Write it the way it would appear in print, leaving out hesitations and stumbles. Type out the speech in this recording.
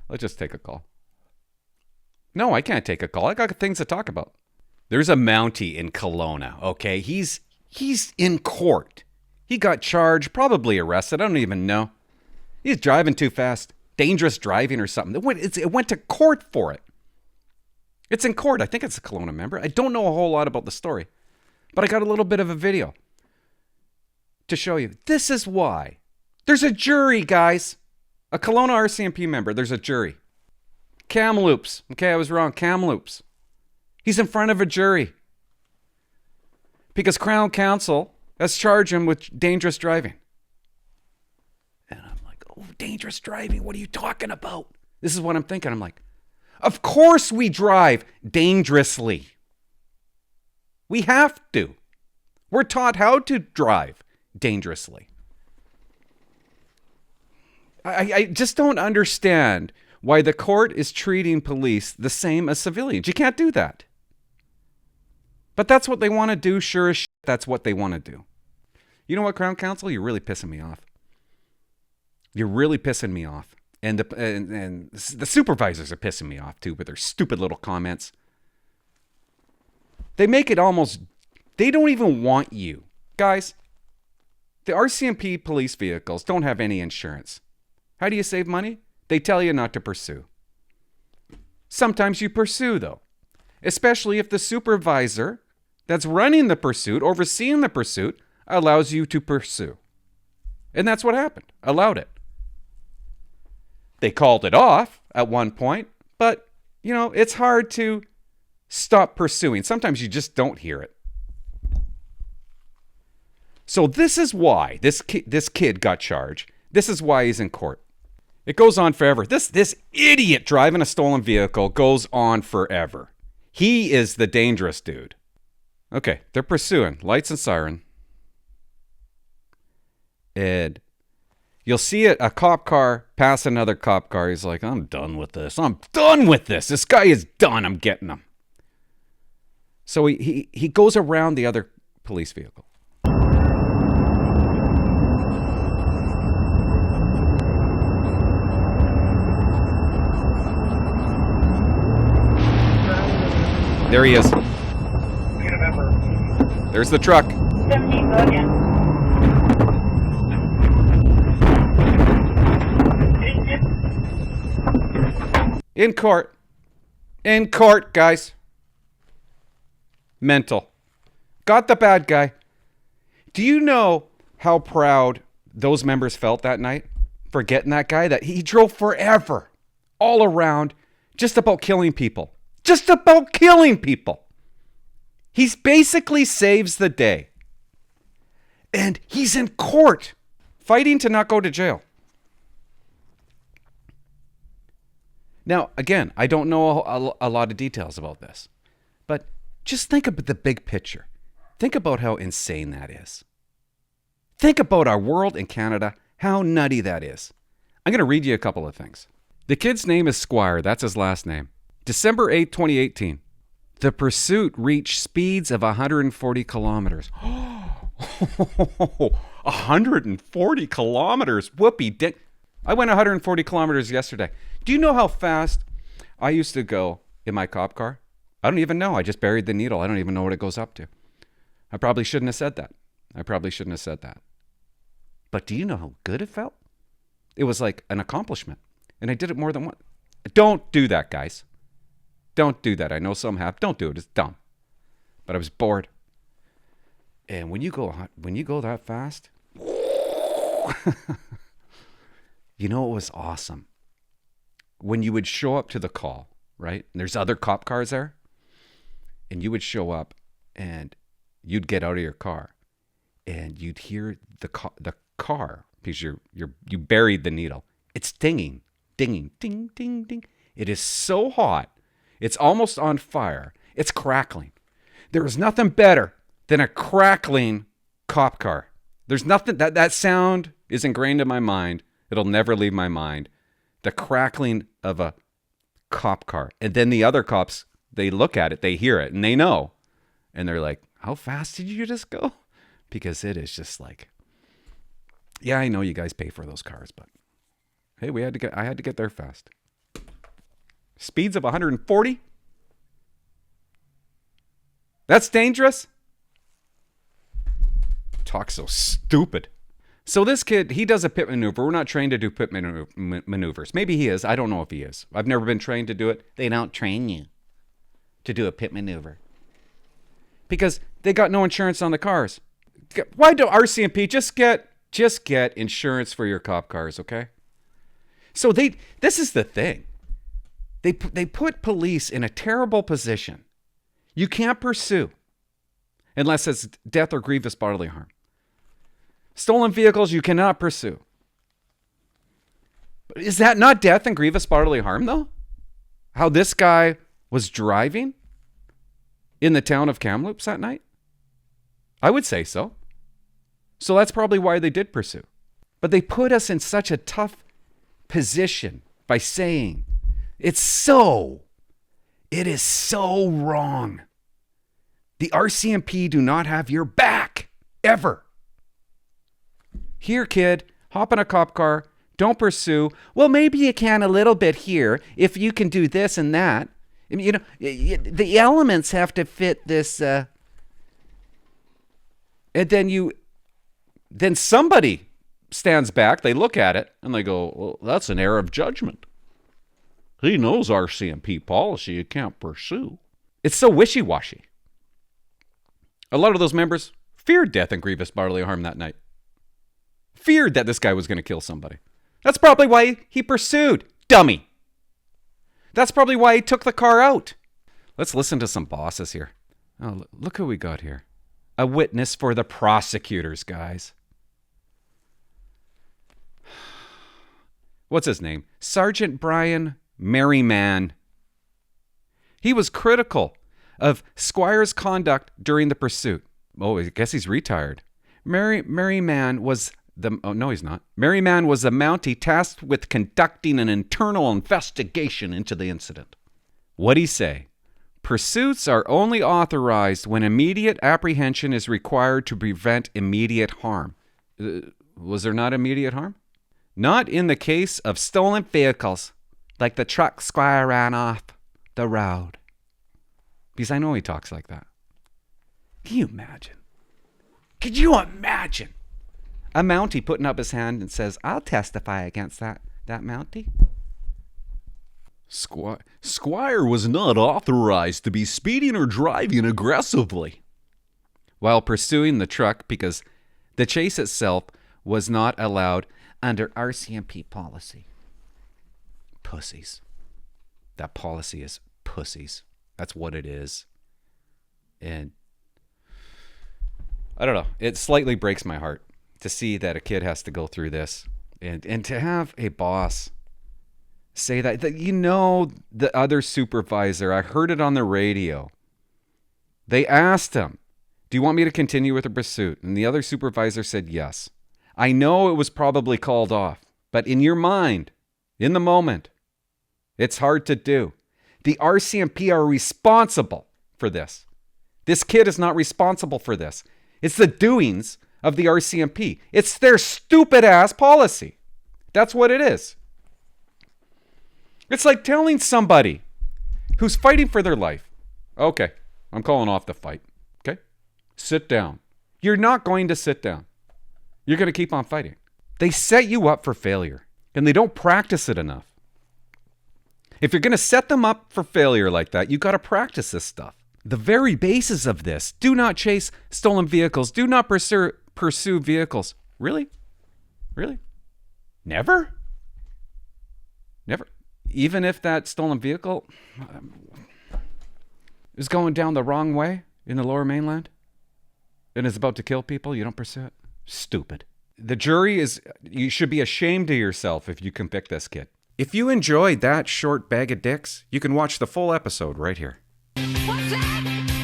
Let's just take a call. No, I can't take a call. I got things to talk about. There's a Mountie in Kelowna, okay? He's in court. He got charged, probably arrested. I don't even know. He's driving too fast. Dangerous driving or something. It went to court for it. It's in court. I think it's a Kelowna member. I don't know a whole lot about the story. But I got a little bit of a video to show you. This is why. There's a jury, guys. A Kelowna RCMP member. There's a jury. Kamloops. Okay, I was wrong. Kamloops. He's in front of a jury. Because Crown Counsel has charged him with dangerous driving. And I'm like, oh, dangerous driving? What are you talking about? This is what I'm thinking. I'm like, of course we drive dangerously. We have to. We're taught how to drive dangerously. I just don't understand why the court is treating police the same as civilians. You can't do that. But that's what they want to do. Sure as shit, that's what they want to do. You know what, Crown Counsel? You're really pissing me off. You're really pissing me off. And the supervisors are pissing me off too with their stupid little comments. They make it almost, they don't even want you. Guys, the RCMP police vehicles don't have any insurance. How do you save money? They tell you not to pursue. Sometimes you pursue though. Especially if the supervisor that's running the pursuit, overseeing the pursuit, allows you to pursue. And that's what happened. Allowed it. They called it off at one point, but, you know, it's hard to stop pursuing. Sometimes you just don't hear it. So this is why this kid got charged. This is why he's in court. It goes on forever. This idiot driving a stolen vehicle goes on forever. He is the dangerous dude. Okay, they're pursuing. Lights and siren. And you'll see it, a cop car pass another cop car. He's like, I'm done with this. I'm done with this. This guy is done. I'm getting him. So he goes around the other police vehicle. There he is. There's the truck. 17 million. In court. In court, guys. Mental. Got the bad guy. Do you know how proud those members felt that night for getting that guy? That he drove forever, all around, just about killing people. Just about killing people. He basically saves the day. And he's in court, fighting to not go to jail. Now, again, I don't know a lot of details about this, but just think about the big picture. Think about how insane that is. Think about our world in Canada, how nutty that is. I'm going to read you a couple of things. The kid's name is Squire. That's his last name. December 8, 2018. The pursuit reached speeds of 140 kilometers. 140 kilometers. Whoopee dick. I went 140 kilometers yesterday. Do you know how fast I used to go in my cop car? I don't even know. I just buried the needle. I don't even know what it goes up to. I probably shouldn't have said that. But do you know how good it felt? It was like an accomplishment. And I did it more than once. Don't do that, guys. Don't do that. I know some have. Don't do it. It's dumb. But I was bored. And when you go that fast, you know, it was awesome. When you would show up to the call, right? And there's other cop cars there. And you would show up and you'd get out of your car and you'd hear the car because you buried the needle. It's dinging, ding, ding, ding. It is so hot. It's almost on fire. It's crackling. There is nothing better than a crackling cop car. There's nothing, that sound is ingrained in my mind. It'll never leave my mind. The crackling of a cop car. And then the other cops, they look at it, they hear it, and they know. And they're like, how fast did you just go? Because it is just like, yeah, I know you guys pay for those cars, but hey, I had to get there fast. Speeds of 140? That's dangerous? Talk so stupid. So this kid, he does a pit maneuver. We're not trained to do pit maneuvers. Maybe he is. I don't know if he is. I've never been trained to do it. They don't train you to do a pit maneuver because they got no insurance on the cars. Why do RCMP just get insurance for your cop cars, okay? So this is the thing. They put police in a terrible position. You can't pursue unless it's death or grievous bodily harm. Stolen vehicles you cannot pursue. But is that not death and grievous bodily harm, though? How this guy was driving in the town of Kamloops that night? I would say so. So that's probably why they did pursue. But they put us in such a tough position by saying it is so wrong. The RCMP do not have your back, ever. Here, kid, hop in a cop car, don't pursue. Well, maybe you can a little bit here if you can do this and that. I mean, the elements have to fit this. And then somebody stands back, they look at it, and they go, well, that's an error of judgment. He knows RCMP policy, you can't pursue. It's so wishy-washy. A lot of those members feared death and grievous bodily harm that night. Feared that this guy was going to kill somebody. That's probably why he pursued. Dummy. That's probably why he took the car out. Let's listen to some bosses here. Oh, look who we got here. A witness for the prosecutors, guys. What's his name? Sergeant Brian Merriman. He was critical of Squire's conduct during the pursuit. Oh, I guess he's retired. Merriman was he's not. Merriman was the Mountie tasked with conducting an internal investigation into the incident. What'd he say? Pursuits are only authorized when immediate apprehension is required to prevent immediate harm. Was there not immediate harm? Not in the case of stolen vehicles, like the truck Squire ran off the road. Because I know he talks like that. Can you imagine? Could you imagine a Mountie putting up his hand and says, I'll testify against that Mountie? Squire was not authorized to be speeding or driving aggressively while pursuing the truck because the chase itself was not allowed under RCMP policy. Pussies. That policy is pussies. That's what it is. And I don't know. It slightly breaks my heart to see that a kid has to go through this. And to have a boss say that the other supervisor, I heard it on the radio. They asked him, do you want me to continue with the pursuit? And the other supervisor said yes. I know it was probably called off, but in your mind, in the moment, it's hard to do. The RCMP are responsible for this. This kid is not responsible for this. It's the doings of the RCMP. It's their stupid ass policy. That's what it is. It's like telling somebody who's fighting for their life, okay, I'm calling off the fight. Okay? Sit down. You're not going to sit down. You're going to keep on fighting. They set you up for failure, and they don't practice it enough. If you're going to set them up for failure like that, you got to practice this stuff. The very basis of this, do not chase stolen vehicles. Do not pursue vehicles. Really? Really? Never? Never? Even if that stolen vehicle is going down the wrong way in the Lower Mainland and is about to kill people, you don't pursue it? Stupid. The jury you should be ashamed of yourself if you convict this kid. If you enjoyed that short bag of dicks, you can watch the full episode right here.